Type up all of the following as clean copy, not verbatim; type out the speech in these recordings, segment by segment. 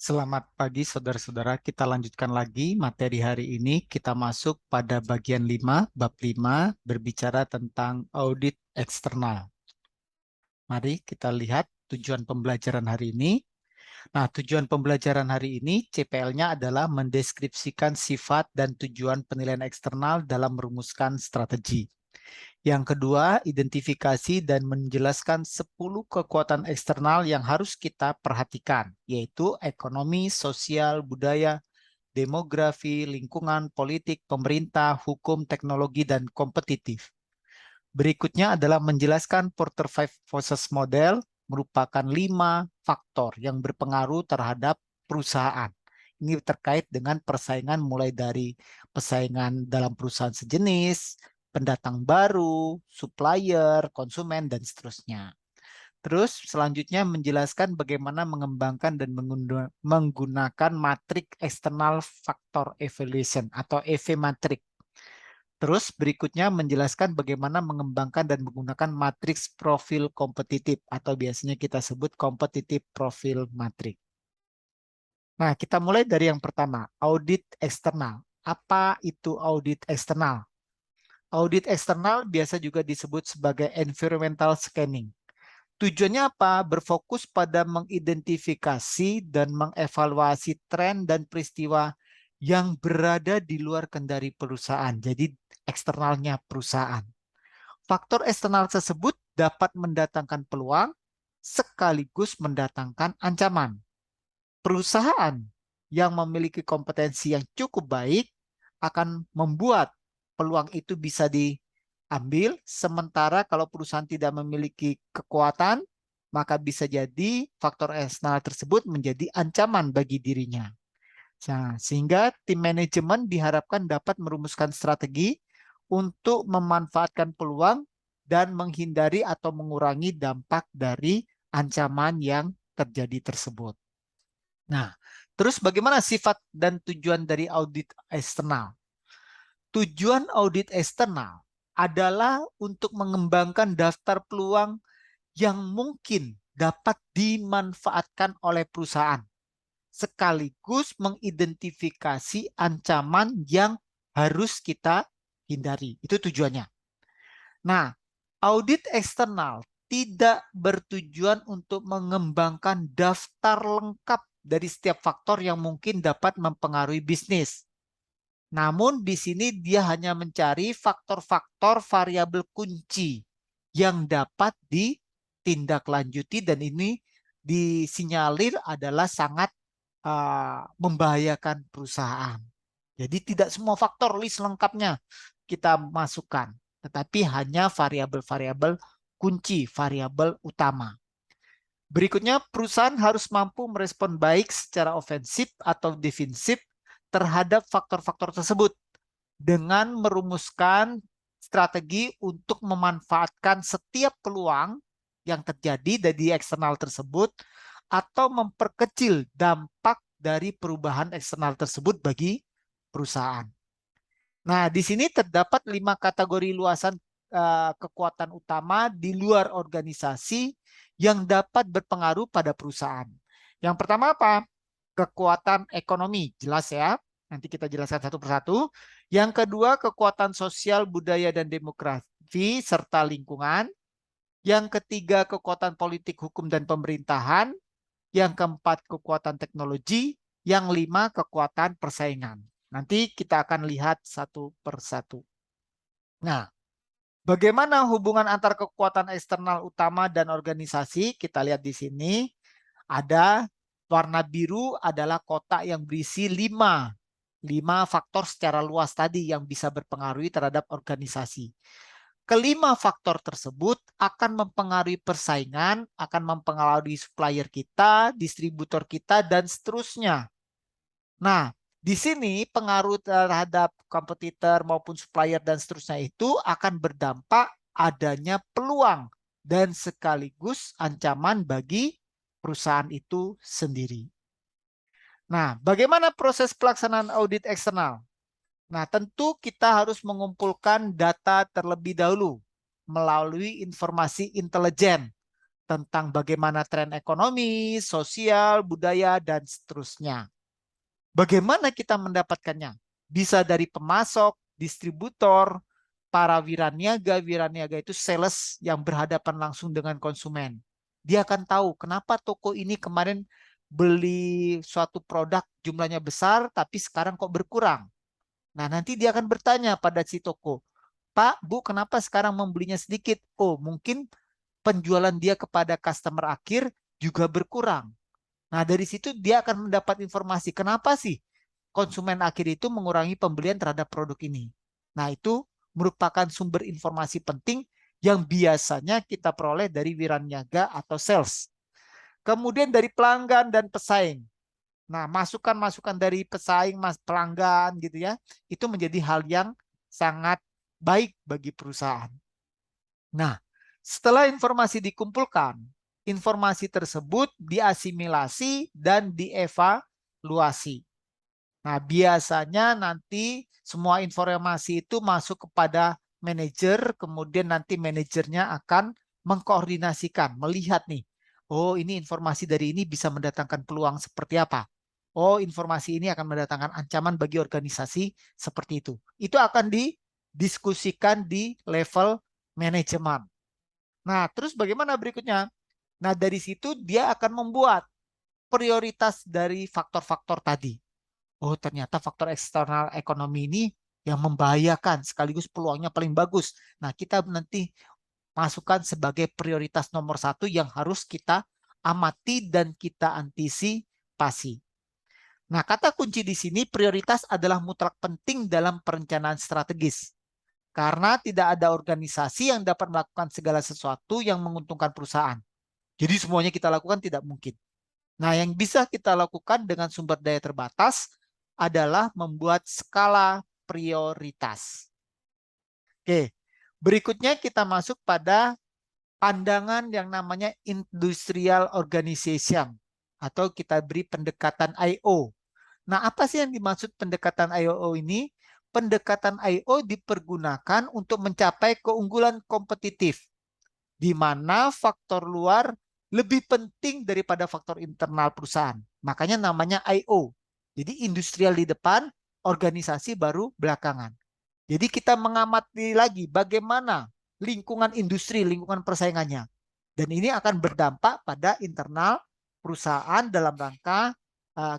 Selamat pagi saudara-saudara, kita lanjutkan lagi materi hari ini. Kita masuk pada bagian 5, bab 5, berbicara tentang audit eksternal. Mari kita lihat tujuan pembelajaran hari ini. Nah, tujuan pembelajaran hari ini, CPL-nya adalah mendeskripsikan sifat dan tujuan penilaian eksternal dalam merumuskan strategi. Yang kedua, identifikasi dan menjelaskan 10 kekuatan eksternal yang harus kita perhatikan, yaitu ekonomi, sosial, budaya, demografi, lingkungan, politik, pemerintah, hukum, teknologi, dan kompetitif. Berikutnya adalah menjelaskan Porter Five Forces Model merupakan 5 faktor yang berpengaruh terhadap perusahaan. Ini terkait dengan persaingan mulai dari persaingan dalam perusahaan sejenis, pendatang baru, supplier, konsumen, dan seterusnya. Terus selanjutnya menjelaskan bagaimana mengembangkan dan menggunakan matrik eksternal faktor evaluation atau EV matrik. Terus berikutnya menjelaskan bagaimana mengembangkan dan menggunakan matriks profil kompetitif atau biasanya kita sebut competitive profil matrik. Nah, kita mulai dari yang pertama, audit eksternal. Apa itu audit eksternal? Audit eksternal biasa juga disebut sebagai environmental scanning. Tujuannya apa? Berfokus pada mengidentifikasi dan mengevaluasi tren dan peristiwa yang berada di luar kendali perusahaan. Jadi eksternalnya perusahaan. Faktor eksternal tersebut dapat mendatangkan peluang sekaligus mendatangkan ancaman. Perusahaan yang memiliki kompetensi yang cukup baik akan membuat peluang itu bisa diambil, sementara kalau perusahaan tidak memiliki kekuatan, maka bisa jadi faktor eksternal tersebut menjadi ancaman bagi dirinya. Nah, sehingga tim manajemen diharapkan dapat merumuskan strategi untuk memanfaatkan peluang dan menghindari atau mengurangi dampak dari ancaman yang terjadi tersebut. Nah, terus bagaimana sifat dan tujuan dari audit eksternal? Tujuan audit eksternal adalah untuk mengembangkan daftar peluang yang mungkin dapat dimanfaatkan oleh perusahaan, sekaligus mengidentifikasi ancaman yang harus kita hindari. Itu tujuannya. Nah, audit eksternal tidak bertujuan untuk mengembangkan daftar lengkap dari setiap faktor yang mungkin dapat mempengaruhi bisnis. Namun di sini dia hanya mencari faktor-faktor variabel kunci yang dapat ditindaklanjuti dan ini disinyalir adalah sangat membahayakan perusahaan. Jadi tidak semua faktor list lengkapnya kita masukkan, tetapi hanya variabel-variabel kunci, variabel utama. Berikutnya, perusahaan harus mampu merespon baik secara ofensif atau defensif terhadap faktor-faktor tersebut dengan merumuskan strategi untuk memanfaatkan setiap peluang yang terjadi dari eksternal tersebut atau memperkecil dampak dari perubahan eksternal tersebut bagi perusahaan. Nah, di sini terdapat 5 kategori luasan kekuatan utama di luar organisasi yang dapat berpengaruh pada perusahaan. Yang pertama apa? Kekuatan ekonomi, jelas ya. Nanti kita jelaskan satu persatu. Yang kedua, kekuatan sosial, budaya, dan demografi, serta lingkungan. Yang ketiga, kekuatan politik, hukum, dan pemerintahan. Yang keempat, kekuatan teknologi. Yang lima, kekuatan persaingan. Nanti kita akan lihat satu persatu. Nah, bagaimana hubungan antar kekuatan eksternal utama dan organisasi? Kita lihat di sini. Ada warna biru adalah kotak yang berisi 5 faktor secara luas tadi yang bisa berpengaruh terhadap organisasi. Kelima faktor tersebut akan mempengaruhi persaingan, akan mempengaruhi supplier kita, distributor kita, dan seterusnya. Nah, di sini pengaruh terhadap kompetitor maupun supplier dan seterusnya itu akan berdampak adanya peluang dan sekaligus ancaman bagi perusahaan itu sendiri. Nah, bagaimana proses pelaksanaan audit eksternal? Nah, tentu kita harus mengumpulkan data terlebih dahulu melalui informasi intelijen tentang bagaimana tren ekonomi, sosial, budaya, dan seterusnya. Bagaimana kita mendapatkannya? Bisa dari pemasok, distributor, para wiraniaga. Wiraniaga itu sales yang berhadapan langsung dengan konsumen. Dia akan tahu kenapa toko ini kemarin beli suatu produk jumlahnya besar, tapi sekarang kok berkurang. Nah, nanti dia akan bertanya pada si toko, Pak, Bu, kenapa sekarang membelinya sedikit? Oh, mungkin penjualan dia kepada customer akhir juga berkurang. Nah, dari situ dia akan mendapat informasi kenapa sih konsumen akhir itu mengurangi pembelian terhadap produk ini. Nah, itu merupakan sumber informasi penting yang biasanya kita peroleh dari wiraniaga atau sales. Kemudian dari pelanggan dan pesaing. Nah, masukan-masukan dari pesaing, pelanggan gitu ya, itu menjadi hal yang sangat baik bagi perusahaan. Nah, setelah informasi dikumpulkan, informasi tersebut diasimilasi dan dievaluasi. Nah, biasanya nanti semua informasi itu masuk kepada manajer, kemudian nanti manajernya akan mengkoordinasikan, melihat nih, oh ini informasi dari ini bisa mendatangkan peluang seperti apa. Oh, informasi ini akan mendatangkan ancaman bagi organisasi seperti itu. Itu akan didiskusikan di level manajemen. Nah, terus bagaimana berikutnya? Nah, dari situ dia akan membuat prioritas dari faktor-faktor tadi. Oh, ternyata faktor eksternal ekonomi ini yang membahayakan sekaligus peluangnya paling bagus. Nah, kita nanti masukkan sebagai prioritas nomor satu yang harus kita amati dan kita antisipasi. Nah, kata kunci di sini prioritas adalah mutlak penting dalam perencanaan strategis. Karena tidak ada organisasi yang dapat melakukan segala sesuatu yang menguntungkan perusahaan. Jadi semuanya kita lakukan tidak mungkin. Nah, yang bisa kita lakukan dengan sumber daya terbatas adalah membuat skala prioritas. Oke, berikutnya kita masuk pada pandangan yang namanya industrial organization atau kita beri pendekatan I/O. Nah, apa sih yang dimaksud pendekatan I/O ini? Pendekatan I/O dipergunakan untuk mencapai keunggulan kompetitif, di mana faktor luar lebih penting daripada faktor internal perusahaan. Makanya namanya I/O. Jadi industrial di depan, organisasi baru belakangan. Jadi kita mengamati lagi bagaimana lingkungan industri, lingkungan persaingannya. Dan ini akan berdampak pada internal perusahaan dalam rangka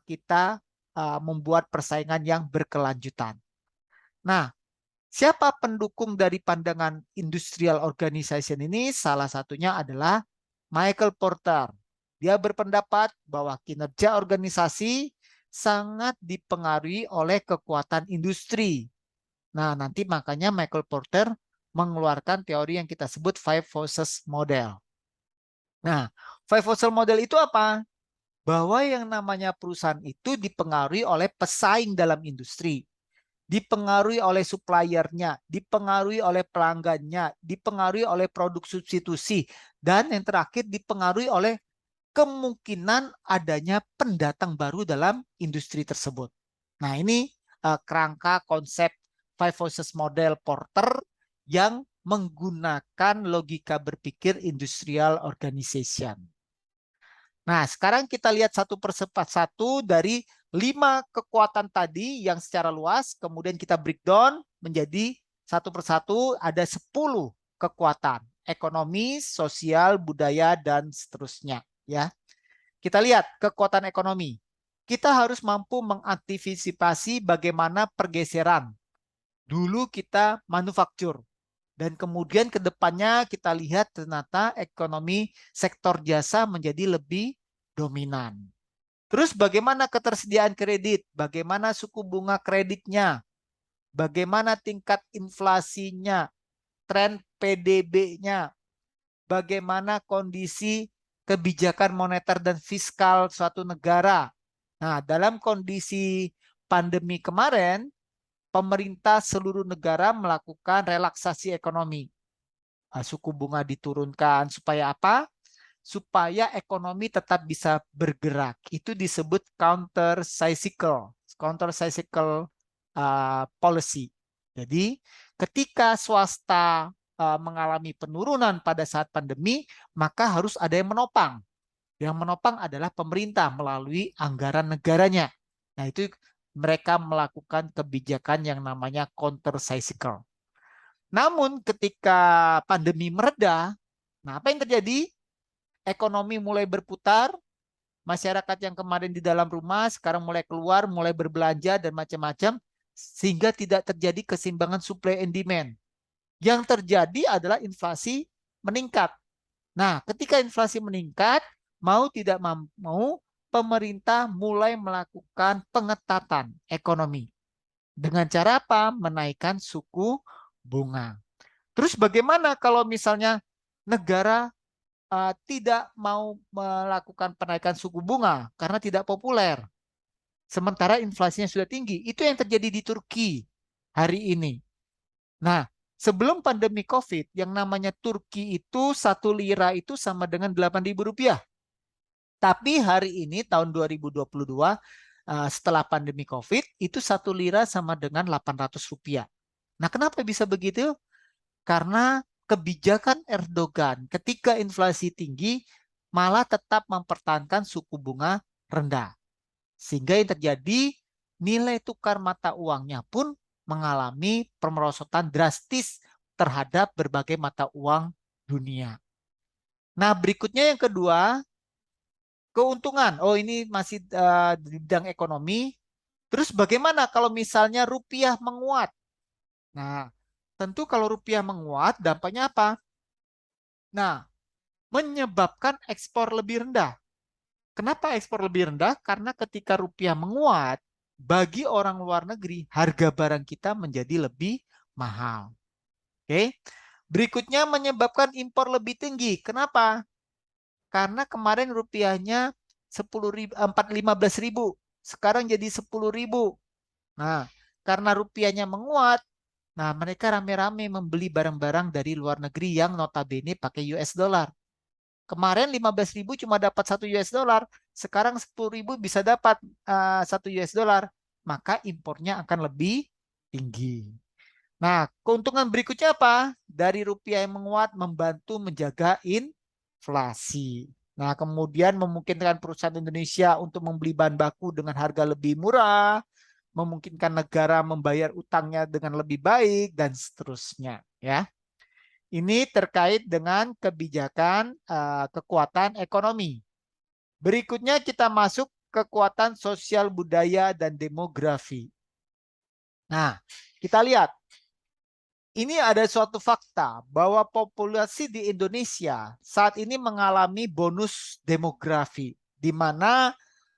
kita membuat persaingan yang berkelanjutan. Nah, siapa pendukung dari pandangan industrial organization ini? Salah satunya adalah Michael Porter. Dia berpendapat bahwa kinerja organisasi sangat dipengaruhi oleh kekuatan industri. Nah, nanti makanya Michael Porter mengeluarkan teori yang kita sebut Five Forces Model. Nah, Five Forces Model itu apa? Bahwa yang namanya perusahaan itu dipengaruhi oleh pesaing dalam industri, dipengaruhi oleh suppliernya, dipengaruhi oleh pelanggannya, dipengaruhi oleh produk substitusi, dan yang terakhir dipengaruhi oleh kemungkinan adanya pendatang baru dalam industri tersebut. Nah, ini kerangka konsep Five Forces Model Porter yang menggunakan logika berpikir industrial organization. Nah, sekarang kita lihat satu persatu dari 5 kekuatan tadi yang secara luas, kemudian kita breakdown menjadi satu persatu ada 10 kekuatan. Ekonomi, sosial, budaya, dan seterusnya. Ya, kita lihat kekuatan ekonomi. Kita harus mampu mengantisipasi bagaimana pergeseran. Dulu kita manufaktur. Dan kemudian ke depannya kita lihat ternyata ekonomi sektor jasa menjadi lebih dominan. Terus bagaimana ketersediaan kredit? Bagaimana suku bunga kreditnya? Bagaimana tingkat inflasinya? Tren PDB-nya? Bagaimana kondisi kebijakan moneter dan fiskal suatu negara? Nah, dalam kondisi pandemi kemarin, pemerintah seluruh negara melakukan relaksasi ekonomi. Suku bunga diturunkan supaya apa? Supaya ekonomi tetap bisa bergerak. Itu disebut counter cyclical policy. Jadi ketika swasta mengalami penurunan pada saat pandemi, maka harus ada yang menopang. Yang menopang adalah pemerintah melalui anggaran negaranya. Nah, itu mereka melakukan kebijakan yang namanya counter cyclical. Namun ketika pandemi mereda, nah apa yang terjadi? Ekonomi mulai berputar, masyarakat yang kemarin di dalam rumah sekarang mulai keluar, mulai berbelanja dan macam-macam, sehingga tidak terjadi keseimbangan supply and demand. Yang terjadi adalah inflasi meningkat. Nah, ketika inflasi meningkat, mau tidak mau, pemerintah mulai melakukan pengetatan ekonomi. Dengan cara apa? Menaikkan suku bunga. Terus bagaimana kalau misalnya negara tidak mau melakukan penaikan suku bunga karena tidak populer, sementara inflasinya sudah tinggi? Itu yang terjadi di Turki hari ini. Nah, sebelum pandemi COVID, yang namanya Turki itu 1 lira itu sama dengan Rp8.000. Tapi hari ini tahun 2022, setelah pandemi COVID, itu 1 lira sama dengan Rp800. Nah, kenapa bisa begitu? Karena kebijakan Erdogan ketika inflasi tinggi malah tetap mempertahankan suku bunga rendah. Sehingga yang terjadi nilai tukar mata uangnya pun mengalami pemerosotan drastis terhadap berbagai mata uang dunia. Nah, berikutnya yang kedua, keuntungan. Oh, ini masih di bidang ekonomi. Terus bagaimana kalau misalnya rupiah menguat? Nah, tentu kalau rupiah menguat, dampaknya apa? Nah, menyebabkan ekspor lebih rendah. Kenapa ekspor lebih rendah? Karena ketika rupiah menguat, bagi orang luar negeri, harga barang kita menjadi lebih mahal. Oke. Berikutnya menyebabkan impor lebih tinggi. Kenapa? Karena kemarin rupiahnya 15.000, sekarang jadi 10.000. Nah, karena rupiahnya menguat, nah mereka rame-rame membeli barang-barang dari luar negeri yang notabene pakai US dollar. Kemarin 15.000 cuma dapat 1 US dollar, sekarang 10.000 bisa dapat 1 US dollar, maka impornya akan lebih tinggi. Nah, keuntungan berikutnya apa? Dari rupiah yang menguat membantu menjaga inflasi. Nah, kemudian memungkinkan perusahaan Indonesia untuk membeli bahan baku dengan harga lebih murah, memungkinkan negara membayar utangnya dengan lebih baik, dan seterusnya. Ya, ini terkait dengan kebijakan kekuatan ekonomi. Berikutnya kita masuk kekuatan sosial budaya dan demografi. Nah, kita lihat. Ini ada suatu fakta bahwa populasi di Indonesia saat ini mengalami bonus demografi, di mana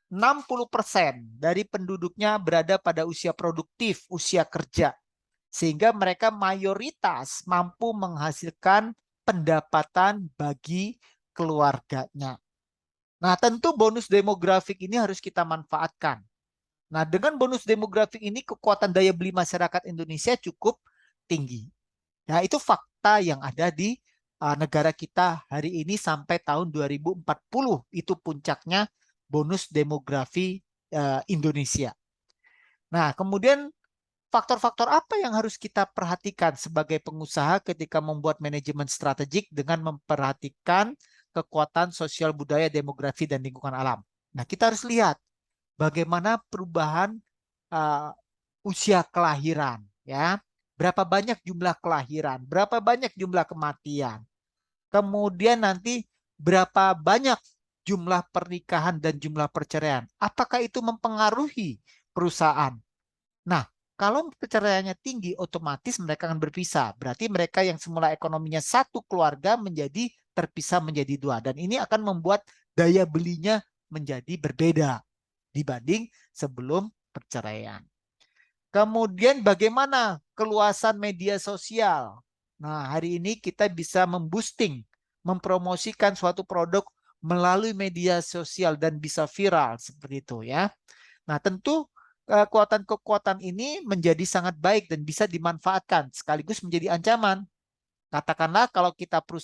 60% dari penduduknya berada pada usia produktif, usia kerja. Sehingga mereka mayoritas mampu menghasilkan pendapatan bagi keluarganya. Nah, tentu bonus demografik ini harus kita manfaatkan. Nah, dengan bonus demografik ini kekuatan daya beli masyarakat Indonesia cukup tinggi. Nah, itu fakta yang ada di negara kita hari ini sampai tahun 2040. Itu puncaknya bonus demografi Indonesia. Nah, kemudian faktor-faktor apa yang harus kita perhatikan sebagai pengusaha ketika membuat manajemen strategik dengan memperhatikan kekuatan sosial budaya, demografi, dan lingkungan alam. Nah, kita harus lihat bagaimana perubahan uh, usia kelahiran, ya. Berapa banyak jumlah kelahiran, berapa banyak jumlah kematian. Kemudian nanti berapa banyak jumlah pernikahan dan jumlah perceraian. Apakah itu mempengaruhi perusahaan? Nah, kalau perceraiannya tinggi, otomatis mereka akan berpisah. Berarti mereka yang semula ekonominya satu keluarga menjadi terpisah menjadi dua. Dan ini akan membuat daya belinya menjadi berbeda dibanding sebelum perceraian. Kemudian bagaimana keluasan media sosial? Nah, hari ini kita bisa memboosting, mempromosikan suatu produk melalui media sosial dan bisa viral seperti itu ya. Nah, tentu kekuatan-kekuatan ini menjadi sangat baik dan bisa dimanfaatkan sekaligus menjadi ancaman. Katakanlah kalau kita